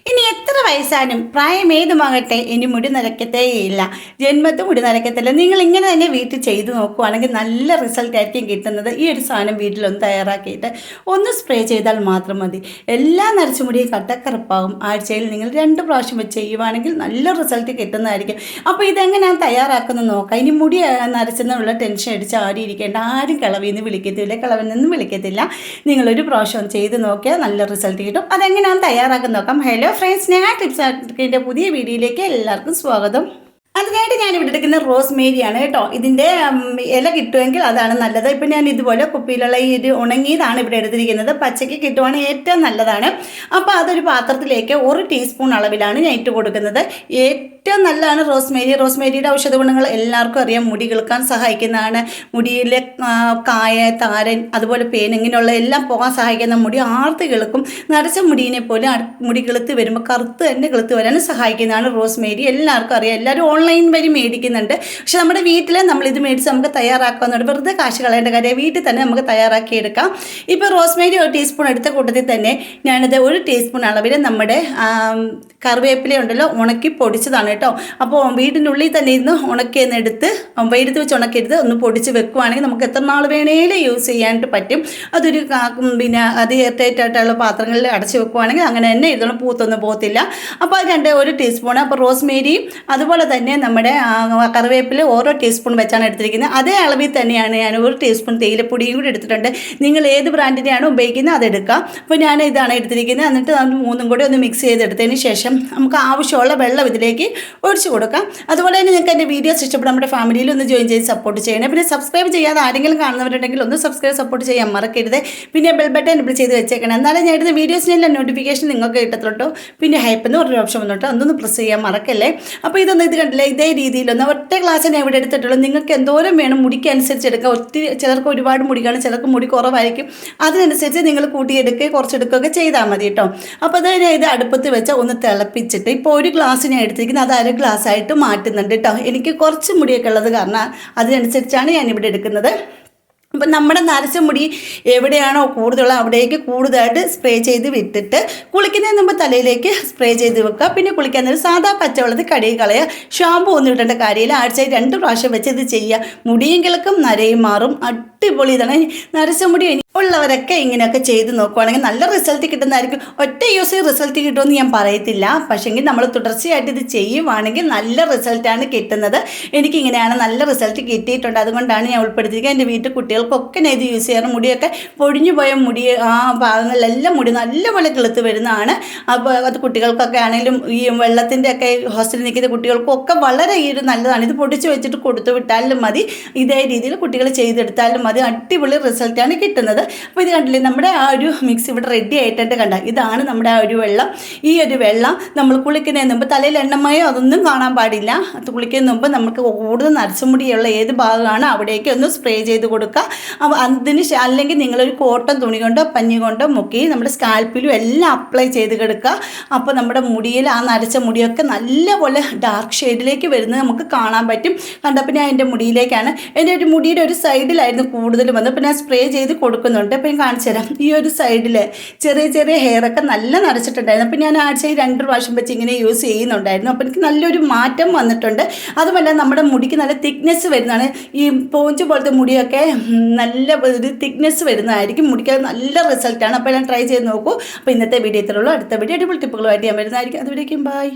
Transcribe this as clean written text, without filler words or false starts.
ഇനി എത്ര വയസ്സാനും പ്രായമേതുമാകട്ടെ ഇനി മുടി നരയ്ക്കത്തേയില്ല, ജന്മത്തും മുടി നരയ്ക്കത്തില്ല. നിങ്ങൾ ഇങ്ങനെ തന്നെ വീട്ടിൽ ചെയ്ത് നോക്കുവാണെങ്കിൽ നല്ല റിസൾട്ട് ആയിരിക്കും കിട്ടുന്നത്. ഈ ഒരു സാധനം വീട്ടിലൊന്ന് തയ്യാറാക്കിയിട്ട് ഒന്ന് സ്പ്രേ ചെയ്താൽ മാത്രം മതി. എല്ലാ നരച്ച മുടിയും കട്ടക്കറുപ്പാകും. ആഴ്ചയിൽ നിങ്ങൾ 2 പ്രാവശ്യം വെച്ച് ചെയ്യുവാണെങ്കിൽ നല്ല റിസൾട്ട് കിട്ടുന്നതായിരിക്കും. അപ്പോൾ ഇതെങ്ങനെയാണ് തയ്യാറാക്കുന്നത് നോക്കാം. ഇനി മുടി നരച്ചെന്നുള്ള ടെൻഷൻ അടിച്ച് ആടിയിരിക്കേണ്ട. ആരും കിളവിന്ന് വിളിക്കത്തില്ല, കിളവിൽ നിന്നും വിളിക്കത്തില്ല. നിങ്ങളൊരു പ്രാവശ്യം ചെയ്ത് നോക്കിയാൽ നല്ല റിസൾട്ട് കിട്ടും. അതെങ്ങനെയാണ് തയ്യാറാക്കുന്നത് നോക്കാം. ഹലോ ഫ്രണ്ട്സ്, ഞാൻ ടിപ്സ് ആർട്ടിക്കിൻ്റെ പുതിയ വീഡിയോയിലേക്ക് എല്ലാവർക്കും സ്വാഗതം. അതിനായിട്ട് ഞാനിവിടെ എടുക്കുന്ന റോസ്മേരിയാണ് കേട്ടോ. ഇതിൻ്റെ ഇല കിട്ടുമെങ്കിൽ അതാണ് നല്ലത്. ഇപ്പം ഞാൻ ഇതുപോലെ കുപ്പിയിലുള്ള ഈ ഒരു ഉണങ്ങിയതാണ് ഇവിടെ എടുത്തിരിക്കുന്നത്. പച്ചയ്ക്ക് കിട്ടുവാണെങ്കിൽ ഏറ്റവും നല്ലതാണ്. അപ്പോൾ അതൊരു പാത്രത്തിലേക്ക് 1 ടീസ്പൂൺ അളവിലാണ് ഞാൻ ഇട്ട് കൊടുക്കുന്നത്. ഏറ്റവും നല്ലതാണ് റോസ്മേരി. റോസ്മേരിയുടെ ഔഷധ ഗുണങ്ങൾ എല്ലാവർക്കും അറിയാം. മുടി കിളുക്കാൻ സഹായിക്കുന്നതാണ്. മുടിയിലെ കായ, താരൻ, അതുപോലെ പേൻ ഇങ്ങനെയുള്ള എല്ലാം പോകാൻ സഹായിക്കുന്ന, മുടി ആർത്ത് കിളുക്കും. നരച്ച മുടിയെ പോലെ മുടി കിളുത്ത് വരുമ്പോൾ കറുത്ത് തന്നെ കിളുത്ത് വരാനും സഹായിക്കുന്നതാണ് റോസ്മേരി. എല്ലാവർക്കും അറിയാം. എല്ലാവരും ഓൺലൈൻ വഴി മേടിക്കുന്നുണ്ട്. പക്ഷെ നമ്മുടെ വീട്ടിൽ നമ്മളിത് മേടിച്ച് നമുക്ക് തയ്യാറാക്കാവുന്നതാണ്. വെറുതെ കാശ് കളയേണ്ട കാര്യം, വീട്ടിൽ തന്നെ നമുക്ക് തയ്യാറാക്കിയെടുക്കാം. ഇപ്പോൾ റോസ്മേരി 1 ടീസ്പൂൺ എടുത്ത കൂട്ടത്തിൽ തന്നെ ഞാനിത് 1 ടീസ്പൂൺ അളവിൽ നമ്മുടെ കറിവേപ്പില ഉണ്ടല്ലോ, ഉണക്കി പൊടിച്ചതാണ് കേട്ടോ. അപ്പോൾ വീടിൻ്റെ ഉള്ളിൽ തന്നെ ഇരുന്ന് ഉണക്കിയെന്നെടുത്ത് വെയിലത്ത് വെച്ച് ഉണക്കിയെടുത്ത് ഒന്ന് പൊടിച്ച് വെക്കുവാണെങ്കിൽ നമുക്ക് എത്ര നാൾ വേണേലും യൂസ് ചെയ്യാനായിട്ട് പറ്റും. അതൊരു പിന്നെ അത് എയർടൈറ്റായിട്ടുള്ള പാത്രങ്ങളിൽ അടച്ച് വെക്കുവാണെങ്കിൽ അങ്ങനെ തന്നെ ഇരുന്നോളും, പൂത്തൊന്നും പോകത്തില്ല. അപ്പോൾ അത് 1 ടീസ്പൂൺ. അപ്പോൾ റോസ്മേരിയും അതുപോലെ തന്നെ നമ്മുടെ കറിവേപ്പില ഓരോ ടീസ്പൂൺ വെച്ചാണ് എടുത്തിരിക്കുന്നത്. അതേ അളവിൽ തന്നെയാണ് ഞാൻ 1 ടീസ്പൂൺ തേയിലപ്പൊടിയും കൂടി എടുത്തിട്ടുണ്ട്. നിങ്ങൾ ഏത് ബ്രാൻഡിൻ്റെയാണോ ഉപയോഗിക്കുന്നത് അതെടുക്കാം. അപ്പോൾ ഞാൻ ഇതാണ് എടുത്തിരിക്കുന്നത്. എന്നിട്ട് അത് 3ഉം കൂടി ഒന്ന് മിക്സ് ചെയ്തെടുത്തതിന് ശേഷം നമുക്ക് ആവശ്യമുള്ള വെള്ളം ഇതിലേക്ക് ഒഴിച്ചു കൊടുക്കാം. അതുപോലെ തന്നെ നിങ്ങൾക്ക് എൻ്റെ വീഡിയോസ് ഇഷ്ടപ്പെടും നമ്മുടെ ഫാമിലിയിൽ ഒന്ന് ജോയിൻ ചെയ്ത് സപ്പോർട്ട് ചെയ്യണം. പിന്നെ സബ്സ്ക്രൈബ് ചെയ്യാതെ ആരെങ്കിലും കാണുന്നവരുണ്ടെങ്കിൽ ഒന്ന് സപ്പോർട്ട് ചെയ്യാൻ മറക്കരുത്. പിന്നെ ബെൽ ബട്ടൺ എനേബിൾ ചെയ്ത് വെച്ചേക്കണം. എന്നാലും ഞാൻ ഇടുന്ന വീഡിയോസിനെല്ലാം നോട്ടിഫിക്കേഷൻ നിങ്ങൾക്ക് കിട്ടത്തുള്ളൂ. പിന്നെ ഹൈപ്പ് എന്ന് പറഞ്ഞൊരു ഓപ്ഷൻ വന്നിട്ട് അതൊന്ന് പ്രസ് ചെയ്യാൻ മറക്കല്ലേ. അപ്പോൾ ഇത് കണ്ടില്ലേ, ഇതേ രീതിയിലൊന്ന് ഒറ്റ ഗ്ലാസ് ഞാൻ ഇവിടെ എടുത്തിട്ടുള്ളൂ. നിങ്ങൾക്ക് എന്തോരം വേണം മുടിക്ക് അനുസരിച്ച് എടുക്കുക. ഒത്തിരി ചിലർക്ക് ഒരുപാട് മുടി കാണും, ചിലർക്ക് മുടി കുറവായിരിക്കും. അതിനനുസരിച്ച് നിങ്ങൾ കൂട്ടിയെടുക്കുകയും കുറച്ചെടുക്കുകയൊക്കെ ചെയ്താൽ മതി കേട്ടോ. അപ്പോൾ അത് ഞാൻ ഇത് അടുപ്പത്ത് വെച്ച് ഒന്ന് തിളപ്പിച്ചിട്ട് ഇപ്പോൾ 1 ഗ്ലാസ് ഞാൻ എടുത്തിരിക്കുന്നത് അത് 1/2 ഗ്ലാസ്സായിട്ട് മാറ്റുന്നുണ്ട് കേട്ടോ. എനിക്ക് കുറച്ച് മുടിയൊക്കെ ഉള്ളത് കാരണം അതിനനുസരിച്ചാണ് ഞാനിവിടെ എടുക്കുന്നത്. അപ്പം നമ്മുടെ നരച്ച മുടി എവിടെയാണോ കൂടുതലുള്ള അവിടേക്ക് കൂടുതലായിട്ട് സ്പ്രേ ചെയ്ത് വിട്ടിട്ട് കുളിക്കുന്നതിന് മുമ്പ് തലയിലേക്ക് സ്പ്രേ ചെയ്ത് വെക്കുക. പിന്നെ കുളിക്കാൻ നേരം സാധാ പച്ചവെള്ളത്തിൽ കഴുകി കളയുക. ഷാമ്പു ഒന്നും ഇടേണ്ട കാര്യമില്ല. ആഴ്ചയിൽ 2 പ്രാവശ്യം വെച്ച് ഇത് ചെയ്യുക. മുടിയും കിളക്കും, നരയും മാറും. അടിപൊളി ഇതാണ്. നരച്ച മുടി ഉള്ളവരൊക്കെ ഇങ്ങനെയൊക്കെ ചെയ്ത് നോക്കുവാണെങ്കിൽ നല്ല റിസൾട്ട് കിട്ടുന്നതായിരിക്കും. ഒറ്റ യൂസിൽ റിസൾട്ട് കിട്ടുമെന്ന് ഞാൻ പറയത്തില്ല. പക്ഷേങ്കിൽ നമ്മൾ തുടർച്ചയായിട്ട് ഇത് ചെയ്യുവാണെങ്കിൽ നല്ല റിസൾട്ടാണ് കിട്ടുന്നത്. എനിക്കിങ്ങനെയാണ് നല്ല റിസൾട്ട് കിട്ടിയിട്ടുണ്ട്. അതുകൊണ്ടാണ് ഞാൻ ഉൾപ്പെടുത്തിയിരിക്കുക. എൻ്റെ വീട്ടിൽ കുട്ടികൾക്കൊക്കെ ഞാൻ ഇത് യൂസ് ചെയ്യാറ്. മുടിയൊക്കെ പൊഴിഞ്ഞു പോയ മുടി ആ ഭാഗങ്ങളിലെല്ലാം മുടി നല്ലപോലെ കിളുത്ത് വരുന്നതാണ്. അപ്പോൾ അത് കുട്ടികൾക്കൊക്കെ ആണെങ്കിലും ഈ വെള്ളത്തിൻ്റെ ഒക്കെ ഹോസ്റ്റലിൽ നിൽക്കുന്ന കുട്ടികൾക്കൊക്കെ വളരെ നല്ലതാണ്. ഇത് പൊടിച്ച് വെച്ചിട്ട് കൊടുത്തു വിട്ടാലും മതി. ഇതേ രീതിയിൽ കുട്ടികൾ ചെയ്തെടുത്താലും മതി. അടിപൊളി റിസൾട്ടാണ് കിട്ടുന്നത്. അപ്പോൾ ഇത് കണ്ടില്ലേ, നമ്മുടെ ആ ഒരു മിക്സ് ഇവിടെ റെഡി ആയിട്ടുണ്ട്. കണ്ട, ഇതാണ് നമ്മുടെ ആ ഒരു വെള്ളം. ഈ ഒരു വെള്ളം നമ്മൾ കുളിക്കുന്നതിന് മുമ്പ് തലയിൽ എണ്ണമയോ അതൊന്നും കാണാൻ പാടില്ല. കുളിക്കുന്നതിന് മുമ്പ് നമുക്ക് കൂടുതൽ നരച്ചുമുടിയുള്ള ഏത് ഭാഗമാണ് അവിടേക്ക് ഒന്ന് സ്പ്രേ ചെയ്ത് കൊടുക്കുക. അപ്പോൾ അതിന് അല്ലെങ്കിൽ നിങ്ങളൊരു കോട്ടൺ തുണി കൊണ്ടോ പഞ്ഞി കൊണ്ടോ മുക്കി നമ്മുടെ സ്കാൽപ്പിലും എല്ലാം അപ്ലൈ ചെയ്ത് കിടക്കുക. അപ്പോൾ നമ്മുടെ മുടിയിൽ ആ നരച്ച മുടിയൊക്കെ നല്ലപോലെ ഡാർക്ക് ഷെയ്ഡിലേക്ക് വരുന്നത് നമുക്ക് കാണാൻ പറ്റും. കണ്ടപ്പോൾ ഞാൻ എൻ്റെ മുടിയിലേക്കാണ്, എൻ്റെ ഒരു മുടിയുടെ ഒരു സൈഡിലായിരുന്നു കൂടുതൽ വന്നത്. അപ്പോൾ ഞാൻ സ്പ്രേ ചെയ്ത് കൊടുക്കുന്നുണ്ട്. അപ്പോൾ ഞാൻ കാണിച്ചു തരാം. ഈ ഒരു സൈഡിൽ ചെറിയ ചെറിയ ഹെയറൊക്കെ നല്ല നരച്ചിട്ടുണ്ടായിരുന്നു. അപ്പോൾ ഞാൻ ആഴ്ചയിൽ 2 പ്രാവശ്യം വെച്ച് ഇങ്ങനെ യൂസ് ചെയ്യുന്നുണ്ടായിരുന്നു. അപ്പോൾ എനിക്ക് നല്ലൊരു മാറ്റം വന്നിട്ടുണ്ട്. അതുമല്ല നമ്മുടെ മുടിക്ക് നല്ല തിക്നെസ് വരുന്നതാണ്. ഈ പോഞ്ച് പോലത്തെ മുടിയൊക്കെ നല്ല ഒരു തിക്നെസ് വരുന്നതായിരിക്കും. മുടിക്ക് നല്ല റിസൾട്ടാണ്. അപ്പോൾ ഞാൻ ട്രൈ ചെയ്ത് നോക്കൂ. അപ്പോൾ ഇന്നത്തെ വീഡിയോ ഇത്രയുള്ളൂ. അടുത്ത വീഡിയോ അടിപൊളി ടിപ്പുകളുമായിട്ട് ഞാൻ വരുന്നതായിരിക്കും. അതുവരേക്കും ബൈ.